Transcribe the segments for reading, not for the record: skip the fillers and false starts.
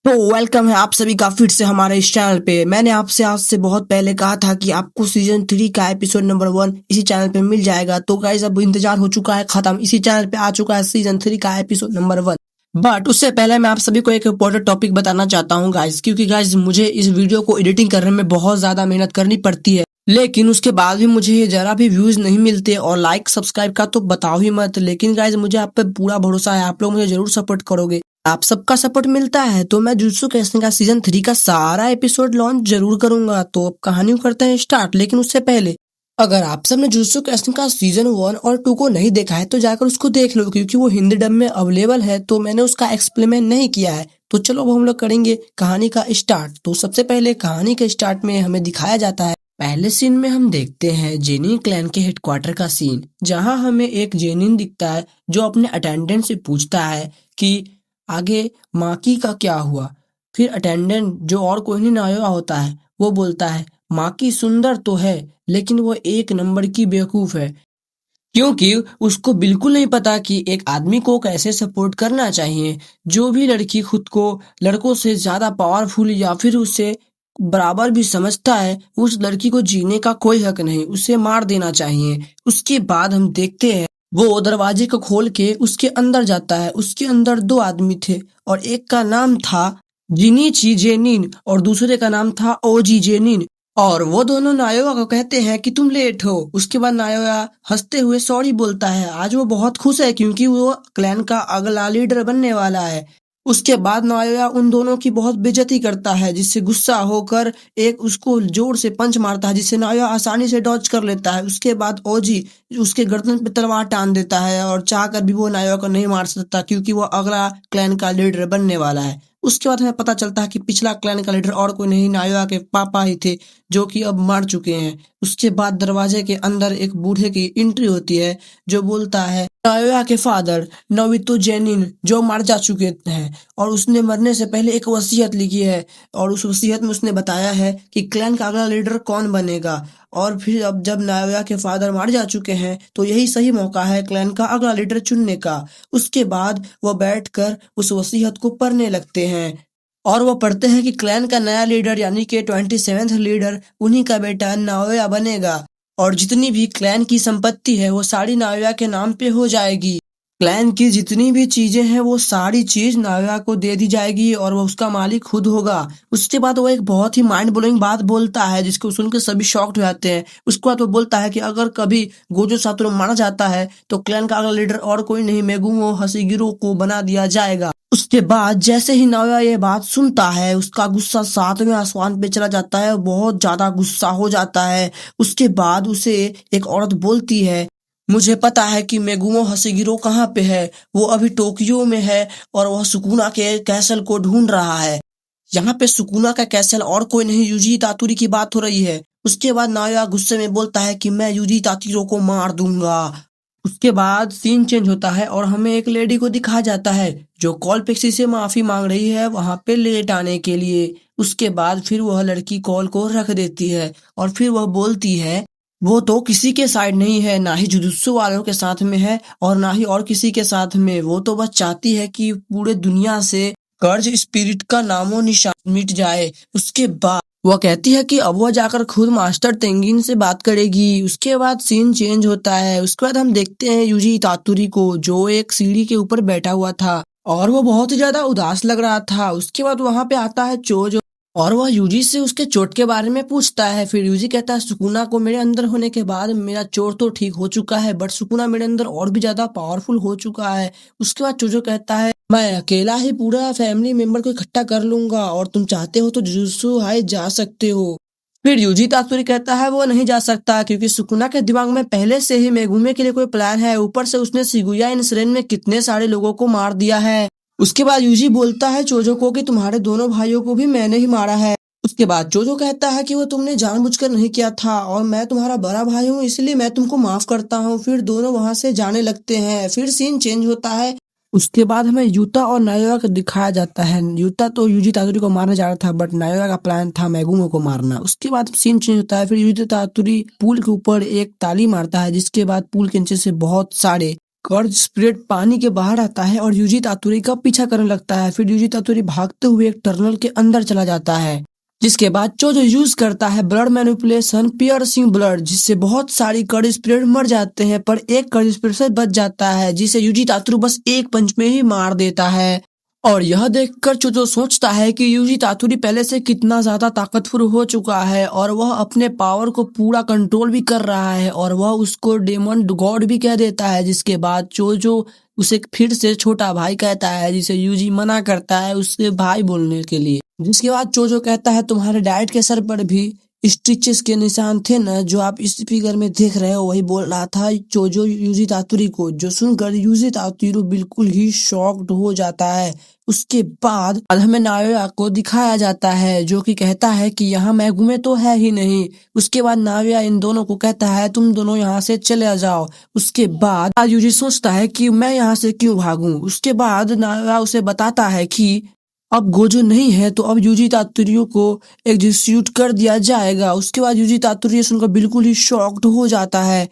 तो वेलकम है आप सभी का फिर से हमारे इस चैनल पे। मैंने आपसे आज से बहुत पहले कहा था कि आपको सीजन 3 का एपिसोड नंबर 1 इसी चैनल पे मिल जाएगा। तो गाइस अब इंतजार हो चुका है खत्म, इसी चैनल पे आ चुका है सीजन 3 का एपिसोड नंबर 1। बट उससे पहले मैं आप सभी को एक इम्पोर्टेंट टॉपिक बताना चाहता हूँ गाइस, क्योंकि गाइस मुझे इस वीडियो को एडिटिंग करने में बहुत ज्यादा मेहनत करनी पड़ती है, लेकिन उसके बाद भी मुझे जरा भी व्यूज नहीं मिलते। और लाइक सब्सक्राइब का तो बताओ ही मत। लेकिन गाइस मुझे आप पे पूरा भरोसा है, आप लोग मुझे जरूर सपोर्ट करोगे। आप सबका सपोर्ट मिलता है तो मैं जुत्सु काइसेन का सीजन 3 का सारा एपिसोड लॉन्च जरूर करूंगा। तो अब कहानी करते हैं स्टार्ट। लेकिन उससे पहले अगर आप सबने जुत्सु काइसेन का सीजन 1 और 2 को नहीं देखा है तो जाकर उसको देख लो, क्योंकि वो हिंदी डब में अवेलेबल है। तो मैंने उसका एक्सप्लेन नहीं किया है। तो चलो अब हम लोग करेंगे कहानी का स्टार्ट। तो सबसे पहले कहानी के स्टार्ट में हमें दिखाया जाता है, पहले सीन में हम देखते हैं जेनिन क्लैन के हेडक्वार्टर का सीन, जहां हमें एक जेनिन दिखता है जो अपने अटेंडेंट से पूछता है कि आगे माकी का क्या हुआ। फिर अटेंडेंट जो और कोई नहीं नायोया होता है वो बोलता है माकी सुंदर तो है, लेकिन वो एक नंबर की बेवकूफ है, क्योंकि उसको बिल्कुल नहीं पता कि एक आदमी को कैसे सपोर्ट करना चाहिए। जो भी लड़की खुद को लड़कों से ज्यादा पावरफुल या फिर उससे बराबर भी समझता है, उस लड़की को जीने का कोई हक नहीं, उसे मार देना चाहिए। उसके बाद हम देखते हैं वो दरवाजे को खोल के उसके अंदर जाता है। उसके अंदर दो आदमी थे और एक का नाम था जिनीची जेनिन और दूसरे का नाम था ओजी जेनिन। और वो दोनों नायोया को कहते हैं कि तुम लेट हो। उसके बाद नायोया हंसते हुए सॉरी बोलता है। आज वो बहुत खुश है क्योंकि वो क्लैन का अगला लीडर बनने वाला है। उसके बाद नायोया उन दोनों की बहुत बेइज्जती करता है, जिससे गुस्सा होकर एक उसको जोर से पंच मारता है, जिससे नायोया आसानी से डॉज कर लेता है। उसके बाद ओजी उसके गर्दन पे तलवार टान देता है और चाहकर भी वो नायोया को नहीं मार सकता, क्योंकि वो अगला क्लैन का लीडर बनने वाला है। उसके बाद हमें पता चलता है कि पिछला क्लैन का लीडर और कोई नहीं, नायोया के पापा ही थे, जो कि अब मर चुके हैं। उसके बाद दरवाजे के अंदर एक बूढ़े की एंट्री होती है जो बोलता है नायोया के फादर नोबितो जेनिन जो मर जा चुके हैं, और उसने मरने से पहले एक वसीयत लिखी है। और उस वसीयत में उसने बताया है कि क्लैन का अगला लीडर कौन बनेगा। और फिर अब जब नायोया के फादर मार जा चुके हैं तो यही सही मौका है क्लैन का अगला लीडर चुनने का। उसके बाद वो बैठकर उस वसीयत को पढ़ने लगते हैं और वो पढ़ते हैं कि क्लैन का नया लीडर यानी कि 27th लीडर उन्हीं का बेटा नायोया बनेगा, और जितनी भी क्लैन की संपत्ति है वो सारी नायोया के नाम पे हो जाएगी। क्लैन की जितनी भी चीजें हैं वो सारी चीज नायोया को दे दी जाएगी और वो उसका मालिक खुद होगा। उसके बाद वो एक बहुत ही माइंड ब्लोइंग बात बोलता है, जिसको सुनकर सभी शॉक्ड हो जाते हैं। उसके बाद वो बोलता है कि अगर कभी गोजो सातोरू मारा जाता है तो क्लैन का अगला लीडर और कोई नहीं, मेगुमो हशिगिरो को बना दिया जाएगा। उसके बाद जैसे ही नायोया ये बात सुनता है उसका गुस्सा 7वें आसमान पे चला जाता है, बहुत ज्यादा गुस्सा हो जाता है। उसके बाद उसे एक औरत बोलती है मुझे पता है कि मेगुमो हशिगिरो कहाँ पे है, वो अभी टोक्यो में है और वह सुकुना के कैसल को ढूंढ रहा है। यहाँ पे सुकुना का कैसल और कोई नहीं, यूजी तातुरी की बात हो रही है। उसके बाद नायोया गुस्से में बोलता है कि मैं यूजी तातुरो को मार दूंगा। उसके बाद सीन चेंज होता है और हमें एक लेडी को दिखाया जाता है जो कॉल पे किसी से माफी मांग रही है वहां पे लेट आने के लिए। उसके बाद फिर वह लड़की कॉल को रख देती है और फिर वह बोलती है वो तो किसी के साइड नहीं है, ना ही जुजुत्सु वालों के साथ में है और ना ही और किसी के साथ में। वो तो बस चाहती है कि पूरे दुनिया से कर्ज स्पिरिट का नामो निशान मिट जाए। उसके बाद वह कहती है कि अब वह जाकर खुद मास्टर तेंगिन से बात करेगी। उसके बाद सीन चेंज होता है। उसके बाद हम देखते हैं यूजी तातुरी को, जो एक सीढ़ी के ऊपर बैठा हुआ था और वो बहुत ही ज्यादा उदास लग रहा था। उसके बाद वहां पे आता है चोजो और वह यूजी से उसके चोट के बारे में पूछता है। फिर यूजी कहता है सुकुना को मेरे अंदर होने के बाद मेरा चोट तो ठीक हो चुका है, बट सुकुना मेरे अंदर और भी ज्यादा पावरफुल हो चुका है। उसके बाद चोजो कहता है मैं अकेला ही पूरा फैमिली मेंबर को इकट्ठा कर लूंगा और तुम चाहते हो तो जुजुत्सु हाई जा सकते हो। फिर यूजी तात्सुरी कहता है वो नहीं जा सकता, क्योंकि सुकुना के दिमाग में पहले से ही मेगुमे के लिए कोई प्लान है। ऊपर से उसने शिगुया इंसिडेंट में कितने सारे लोगों को मार दिया है। उसके बाद यूजी बोलता है चोजो को कि तुम्हारे दोनों भाइयों को भी मैंने ही मारा है। उसके बाद चोजो कहता है कि वो तुमने जानबूझकर नहीं किया था और मैं तुम्हारा बड़ा भाई हूँ, इसलिए मैं तुमको माफ करता हूँ। फिर दोनों वहां से जाने लगते हैं। फिर सीन चेंज होता है। उसके बाद हमें यूता और नायोया को दिखाया जाता है। यूता तो यूजी तातुरी को मारना चाह रहा था, बट नायोया का प्लान था मेगुमो को मारना। उसके बाद सीन चेंज होता है। फिर यूजी तातुरी पूल के ऊपर एक ताली मारता है, जिसके बाद पूल के नीचे से बहुत सारे कर्ज स्प्रेड पानी के बाहर आता है और यूजी तातुरी का पीछा करने लगता है। फिर यूजी तातुरी भागते हुए एक टनल के अंदर चला जाता है, जिसके बाद चोजो यूज करता है ब्लड मैनिपुलेशन पियर्सिंग ब्लड, जिससे बहुत सारी कर्ज स्प्रेड मर जाते हैं, पर एक कर्ज स्प्रेड से बच जाता है, जिसे यूजी तातुरी बस एक पंच में ही मार देता है। और यह देखकर चोजो सोचता है कि यूजी तातुरी पहले से कितना ज्यादा ताकतवर हो चुका है और वह अपने पावर को पूरा कंट्रोल भी कर रहा है और वह उसको डेमन गॉड भी कह देता है। जिसके बाद चोजो उसे फिर से छोटा भाई कहता है, जिसे यूजी मना करता है उसके भाई बोलने के लिए। जिसके बाद चोजो कहता है तुम्हारे डैड के सर पर भी स्टिचेस के निशान थे ना, जो आप इस फिगर में देख रहे हो। वही बोल रहा था चोजो यूजी तातुरी को, जो सुनकर यूजी तातुरी बिल्कुल ही शॉक्ड हो जाता है। उसके बाद हमें नायोया को दिखाया जाता है, जो कि कहता है कि यहाँ मैगुमे तो है ही नहीं। उसके बाद नायोया इन दोनों को कहता है तुम दोनों यहाँ से चले जाओ। उसके बाद यूजी सोचता है कि मैं यहाँ से क्यों भागूं। उसके बाद नायोया उसे बताता है कि अब गोजो नहीं है तो अब यूजी तातुरियो को एग्जीक्यूट कर दिया जाएगा। उसके बाद यूजी तातुरियो सुनकर बिल्कुल ही शॉक्ड हो जाता है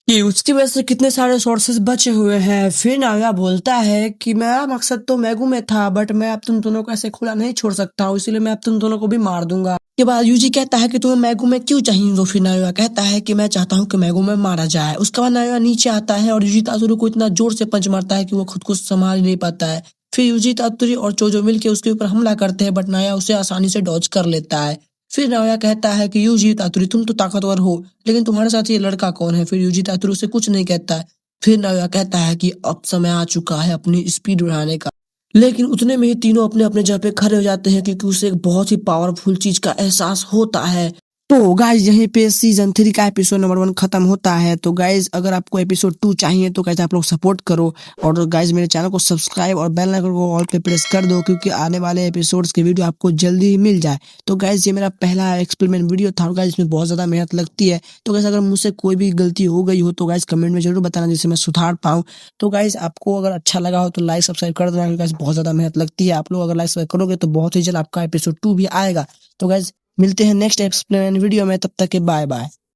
कि उसकी वजह से कितने सारे सोर्सेस बचे हुए हैं। फिर नायोया बोलता है कि मेरा मकसद तो मैगू में था, बट मैं अब तुम दोनों को ऐसे खुला नहीं छोड़ सकता हूँ, इसलिए मैं अब तुम दोनों को भी मार दूंगा। उसके बाद यूजी कहता है कि तुम्हें मैगू में क्यों चाहिए। तो फिर नायोया कहता है कि मैं चाहता हूँ कि मैगू में मारा जाए। उसके बाद नायोया नीचे आता है और यूजी तातुरियो को इतना जोर से पंच मारता है कि वो खुद को संभाल नहीं पाता है। फिर यूजी तातुरी और चोजो मिलके उसके ऊपर हमला करते हैं, बट नायोया उसे आसानी से डॉज कर लेता है। फिर नायोया कहता है कि यूजी तातुरी तुम तो ताकतवर हो, लेकिन तुम्हारे साथ ये लड़का कौन है। फिर यूजी तातुरी उसे कुछ नहीं कहता है। फिर नायोया कहता है कि अब समय आ चुका है अपनी स्पीड बढ़ाने का, लेकिन उतने में ही तीनों अपने अपने जगह पे खड़े हो जाते हैं, क्योंकि उसे एक बहुत ही पावरफुल चीज का एहसास होता है। तो गाइज यहीं पे सीजन 3 का एपिसोड नंबर 1 खत्म होता है। तो गाइज अगर आपको एपिसोड 2 चाहिए तो गाइज आप लोग सपोर्ट करो, और गाइज मेरे चैनल को सब्सक्राइब और बेल आइकन को ऑल पे प्रेस कर दो, क्योंकि आने वाले एपिसोड्स के वीडियो आपको जल्दी ही मिल जाए। तो गाइज ये मेरा पहला एक्सपेरिमेंट वीडियो था, और गाइज इसमें बहुत ज्यादा मेहनत लगती है। तो गाइज अगर मुझसे कोई भी गलती हो गई हो तो गाइज कमेंट में जरूर बताना, जिससे मैं सुधार पाऊँ। तो गाइज आपको अगर अच्छा लगा हो तो लाइक सब्सक्राइब कर देना, क्योंकि गाइज बहुत ज्यादा मेहनत लगती है। आप लोग अगर लाइक सब्सक्राइब करोगे तो बहुत ही जल्द आपका एपिसोड 2 भी आएगा। तो गाइज मिलते हैं नेक्स्ट एक्सप्लेन वीडियो में, तब तक के बाय बाय।